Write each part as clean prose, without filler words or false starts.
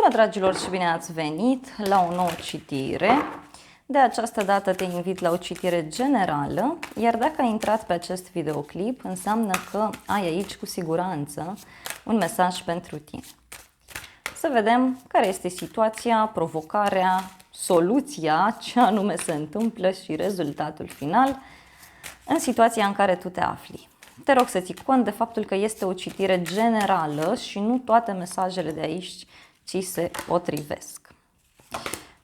Bună, dragilor, și bine ați venit la o nouă citire. De această dată te invit la o citire generală, iar dacă ai intrat pe acest videoclip, înseamnă că ai aici cu siguranță un mesaj pentru tine. Să vedem care este situația, provocarea, soluția, ce anume se întâmplă și rezultatul final în situația în care tu te afli. Te rog să ții cont de faptul că este o citire generală și nu toate mesajele de aici ți se potrivesc.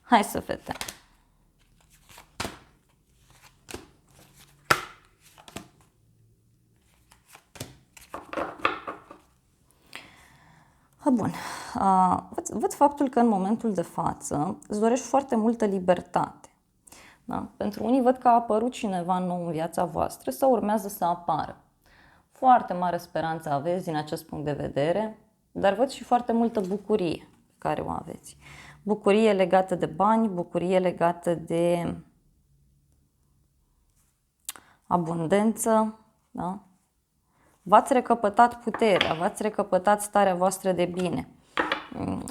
Hai să vedem. Bun. Văd faptul că în momentul de față îți dorești foarte multă libertate. Da? Pentru unii văd că a apărut cineva nou în viața voastră sau urmează să apară. Foarte mare speranță aveți din acest punct de vedere, dar văd și foarte multă bucurie pe care o aveți. Bucurie legată de bani, bucurie legată de abundență, da? V-ați recăpătat puterea, v-ați recăpătat starea voastră de bine.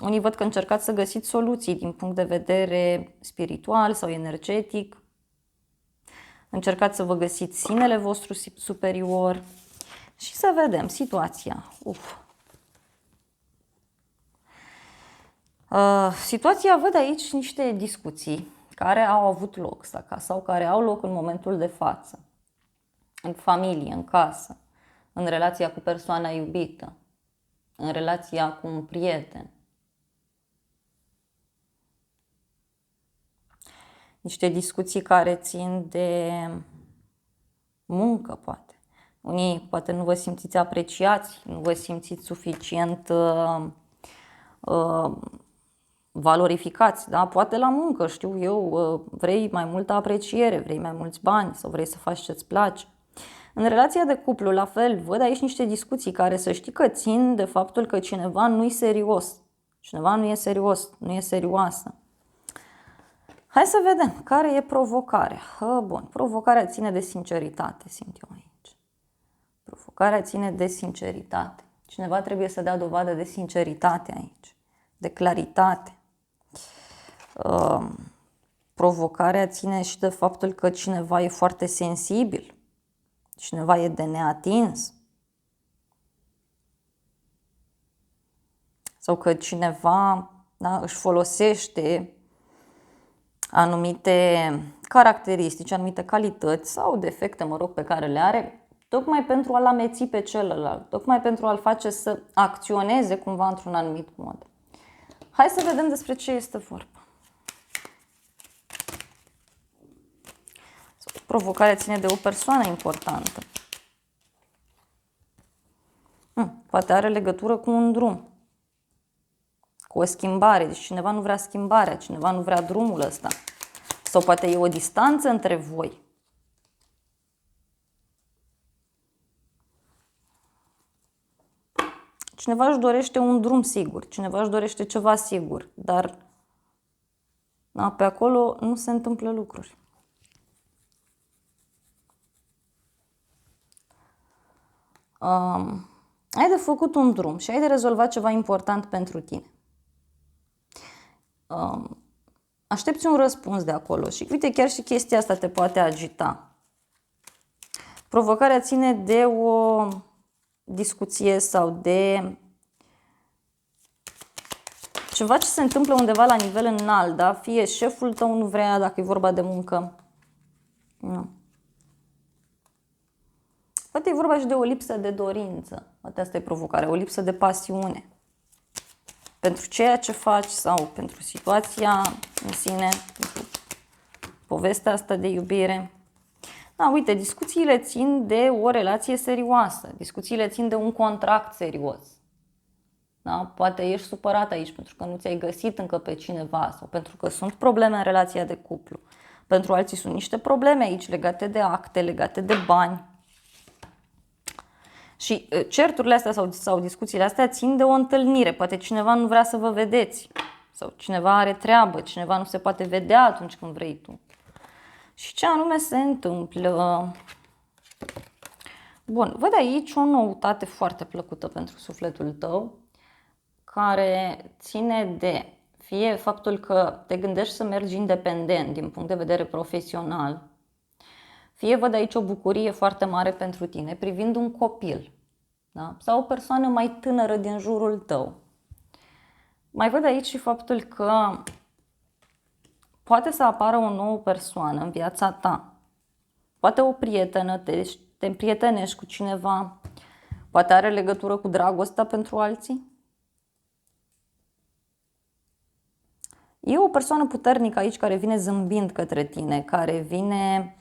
Unii văd că încercați să găsiți soluții din punct de vedere spiritual sau energetic. Încercați să vă găsiți sinele vostru superior și să vedem situația. Situația, văd aici niște discuții care au avut loc sau care au loc în momentul de față. În familie, în casă, în relația cu persoana iubită, în relația cu un prieten. Niște discuții care țin de muncă, poate. Unii poate nu vă simțiți apreciați, nu vă simțiți suficient valorificați, da? Poate la muncă, știu eu, vrei mai multă apreciere, vrei mai mulți bani sau vrei să faci ce-ți place. În relația de cuplu, la fel, văd aici niște discuții care să știi că țin de faptul că cineva nu-i serios. Cineva nu e serios, nu e serioasă. Hai să vedem care e provocarea. Bun, provocarea ține de sinceritate, simt eu aici. Provocarea ține de sinceritate. Cineva trebuie să dea dovadă de sinceritate aici, de claritate. Provocarea ține și de faptul că cineva e foarte sensibil. Cineva e de neatins. Sau că cineva, da, își folosește anumite caracteristici, anumite calități sau defecte, mă rog, pe care le are, tocmai pentru a-l ameți pe celălalt, tocmai pentru a-l face să acționeze cumva într-un anumit mod. Hai să vedem despre ce este vorba. Provocarea ține de o persoană importantă. Poate are legătură cu un drum, cu o schimbare. Deci cineva nu vrea schimbarea, cineva nu vrea drumul ăsta. Sau poate e o distanță între voi. Cineva își dorește un drum sigur, cineva își dorește ceva sigur, dar pe acolo nu se întâmplă lucruri. Ai de făcut un drum și ai de rezolvat ceva important pentru tine. Aștepți un răspuns de acolo și uite, chiar și chestia asta te poate agita. Provocarea ține de o discuție sau de ceva ce se întâmplă undeva la nivel înalt, da? Fie șeful tău nu vrea, dacă e vorba de muncă. Nu. Poate e vorba și de o lipsă de dorință. Poate asta e provocarea, o lipsă de pasiune. Pentru ceea ce faci sau pentru situația în sine, pentru povestea asta de iubire. Da, uite, discuțiile țin de o relație serioasă, discuțiile țin de un contract serios. Da? Poate ești supărat aici pentru că nu ți-ai găsit încă pe cineva sau pentru că sunt probleme în relația de cuplu. Pentru alții sunt niște probleme aici legate de acte, legate de bani. Și certurile astea sau discuțiile astea țin de o întâlnire. Poate cineva nu vrea să vă vedeți sau cineva are treabă, cineva nu se poate vedea atunci când vrei tu. Și ce anume se întâmplă? Bun, văd aici o noutate foarte plăcută pentru sufletul tău, care ține de fie faptul că te gândești să mergi independent din punct de vedere profesional, fie văd aici o bucurie foarte mare pentru tine privind un copil, da? Sau o persoană mai tânără din jurul tău. Mai văd aici și faptul că poate să apară o nouă persoană în viața ta. Poate o prietenă, te împrietenești cu cineva, poate are legătură cu dragostea pentru alții. E o persoană puternică aici care vine zâmbind către tine, care vine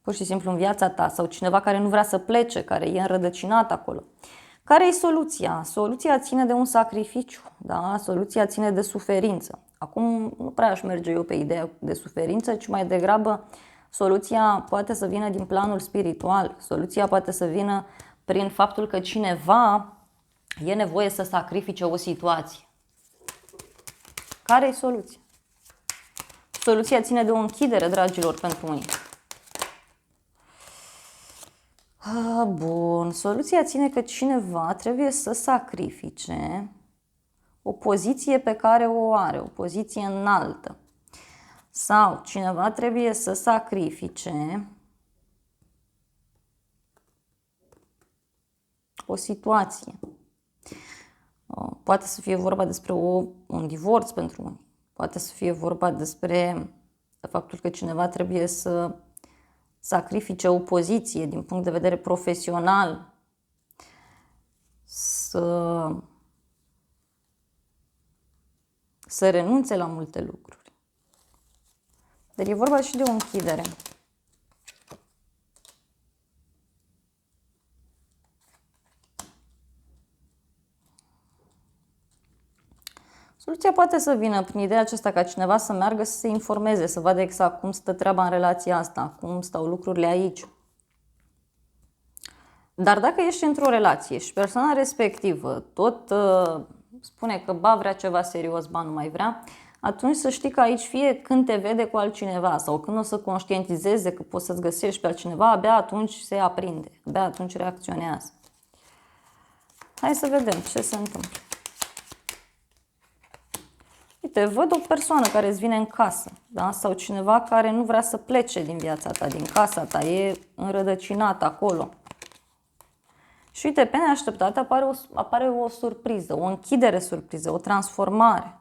pur și simplu în viața ta, sau cineva care nu vrea să plece, care e înrădăcinat acolo. Care e soluția? Soluția ține de un sacrificiu, da? Soluția ține de suferință. Acum nu prea aș merge eu pe ideea de suferință, ci mai degrabă soluția poate să vină din planul spiritual. Soluția poate să vină prin faptul că cineva e nevoie să sacrifice o situație. Care e soluția? Soluția ține de o închidere, dragilor, pentru unii. Bun, soluția ține că cineva trebuie să sacrifice o poziție pe care o are, o poziție înaltă. Sau cineva trebuie să sacrifice o situație. Poate să fie vorba despre un divorț pentru unii. Poate să fie vorba despre faptul că cineva trebuie să sacrifice o poziție din punct de vedere profesional, să renunțe la multe lucruri. Dar e vorba și de o închidere. Soluția poate să vină prin ideea aceasta ca cineva să meargă să se informeze, să vadă exact cum stă treaba în relația asta, cum stau lucrurile aici. Dar dacă ești într-o relație și persoana respectivă tot spune că ba vrea ceva serios, ba nu mai vrea, atunci să știi că aici fie când te vede cu altcineva sau când o să conștientizeze că poți să-ți găsești pe altcineva, abia atunci se aprinde, abia atunci reacționează. Hai să vedem ce se întâmplă. Uite, văd o persoană care îți vine în casă, da? Sau cineva care nu vrea să plece din viața ta, din casa ta, e înrădăcinat acolo. Și uite, pe neașteptate apare o surpriză, o închidere surpriză, o transformare.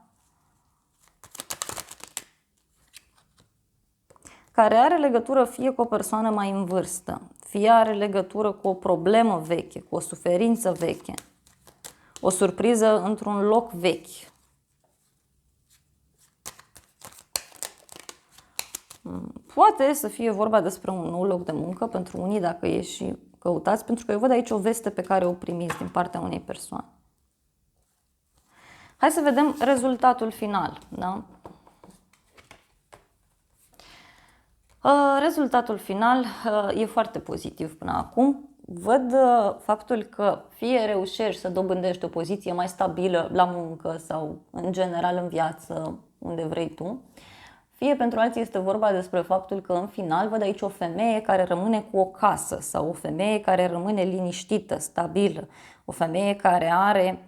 Care are legătură fie cu o persoană mai în vârstă, fie are legătură cu o problemă veche, cu o suferință veche, o surpriză într-un loc vechi. Poate să fie vorba despre un nou loc de muncă pentru unii, dacă e și căutați, pentru că eu văd aici o veste pe care o primiți din partea unei persoane. Hai să vedem rezultatul final. Da? Rezultatul final e foarte pozitiv până acum. Văd faptul că fie reușești să dobândești o poziție mai stabilă la muncă sau în general în viață, unde vrei tu, fie pentru alții este vorba despre faptul că în final văd aici o femeie care rămâne cu o casă sau o femeie care rămâne liniștită, stabilă, o femeie care are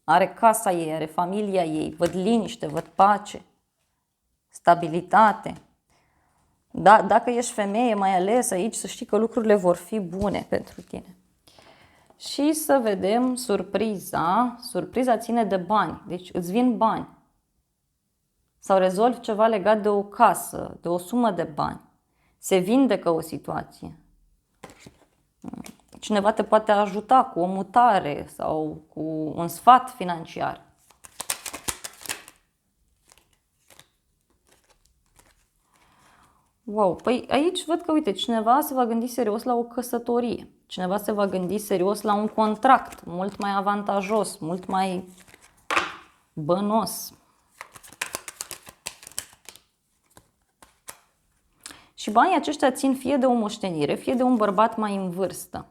are casa ei, are familia ei, văd liniște, văd pace, stabilitate. Da, dacă ești femeie, mai ales aici, să știi că lucrurile vor fi bune pentru tine. Și să vedem surpriza. Surpriza ține de bani, deci îți vin bani. Sau rezolvi ceva legat de o casă, de o sumă de bani. Se vindecă o situație. Cineva te poate ajuta cu o mutare sau cu un sfat financiar. Wow, păi aici văd că, uite, cineva se va gândi serios la o căsătorie. Cineva se va gândi serios la un contract mult mai avantajos, mult mai bănos. Și banii aceștia țin fie de o moștenire, fie de un bărbat mai în vârstă.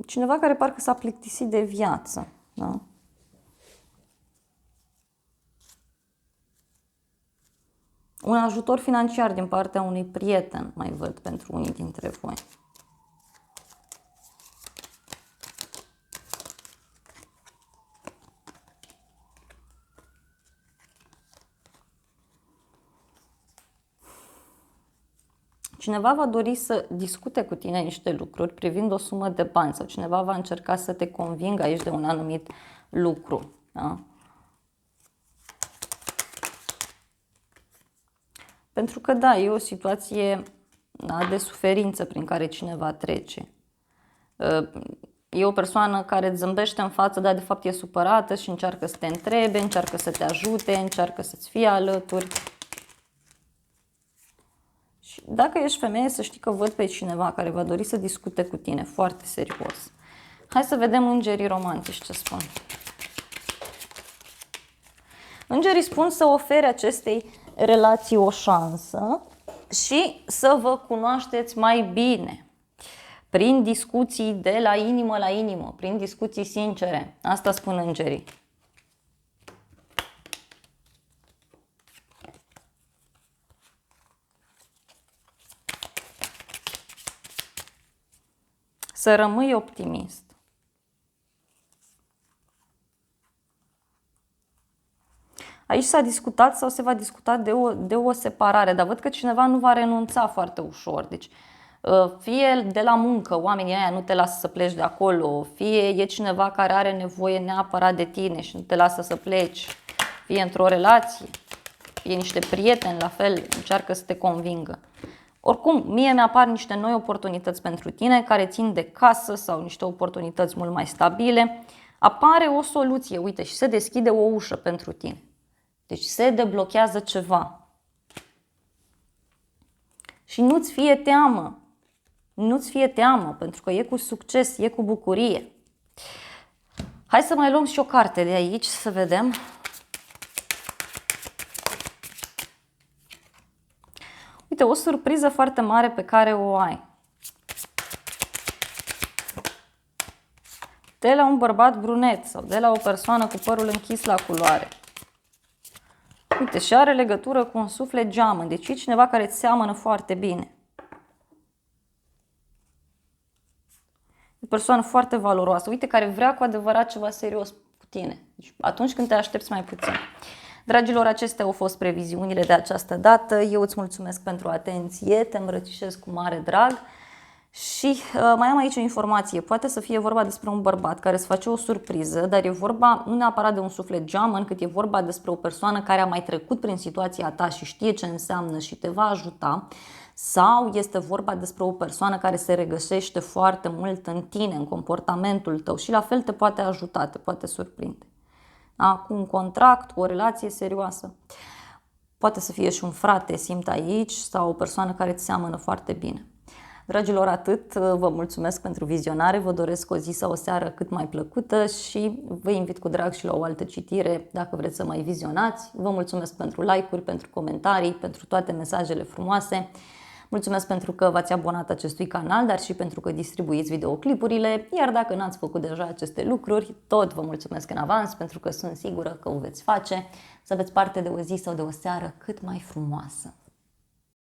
Cineva care parcă s-a plictisit de viață, da? Un ajutor financiar din partea unui prieten, mai văd pentru unii dintre voi. Cineva va dori să discute cu tine niște lucruri privind o sumă de bani sau cineva va încerca să te convingă aici de un anumit lucru. Da? Pentru că, da, e o situație de suferință prin care cineva trece. E o persoană care îți zâmbește în față, dar de fapt e supărată și încearcă să te întrebe, încearcă să te ajute, încearcă să-ți fie alături. Și dacă ești femeie, să știi că văd pe cineva care va dori să discute cu tine foarte serios. Hai să vedem îngerii romantici ce spun. Îngerii spun să ofere acestei relații o șansă și să vă cunoașteți mai bine. Prin discuții de la inimă la inimă, prin discuții sincere. Asta spun îngerii. Să rămâi optimist. Aici s-a discutat sau se va discuta de o separare, dar văd că cineva nu va renunța foarte ușor. Deci, fie de la muncă, oamenii ăia nu te lasă să pleci de acolo, fie e cineva care are nevoie neapărat de tine și nu te lasă să pleci, fie într-o relație, fie niște prieteni, la fel, încearcă să te convingă. Oricum, mie mi-apar niște noi oportunități pentru tine care țin de casă sau niște oportunități mult mai stabile. Apare o soluție, uite, și se deschide o ușă pentru tine. Deci se deblochează ceva. Și nu-ți fie teamă. Nu-ți fie teamă, pentru că e cu succes, e cu bucurie. Hai să mai luăm și o carte de aici, să vedem. Uite, o surpriză foarte mare pe care o ai. De la un bărbat brunet sau de la o persoană cu părul închis la culoare. Uite, și are legătură cu un suflet geamăn, deci e cineva care îți seamănă foarte bine. E o persoană foarte valoroasă, uite, care vrea cu adevărat ceva serios cu tine. Deci, atunci când te aștepți mai puțin. Dragilor, acestea au fost previziunile de această dată. Eu îți mulțumesc pentru atenție, te îmbrățișez cu mare drag. Și mai am aici o informație, poate să fie vorba despre un bărbat care îți face o surpriză, dar e vorba nu neapărat de un suflet geamăn, cât e vorba despre o persoană care a mai trecut prin situația ta și știe ce înseamnă și te va ajuta, sau este vorba despre o persoană care se regăsește foarte mult în tine, în comportamentul tău și la fel te poate ajuta, te poate surprinde. Da? Cu un contract, cu o relație serioasă. Poate să fie și un frate, simt aici, sau o persoană care îți seamănă foarte bine. Dragilor, atât, vă mulțumesc pentru vizionare, vă doresc o zi sau o seară cât mai plăcută și vă invit cu drag și la o altă citire dacă vreți să mai vizionați. Vă mulțumesc pentru like-uri, pentru comentarii, pentru toate mesajele frumoase. Mulțumesc pentru că v-ați abonat acestui canal, dar și pentru că distribuiți videoclipurile, iar dacă n-ați făcut deja aceste lucruri, tot vă mulțumesc în avans pentru că sunt sigură că o veți face. Să aveți parte de o zi sau de o seară cât mai frumoasă.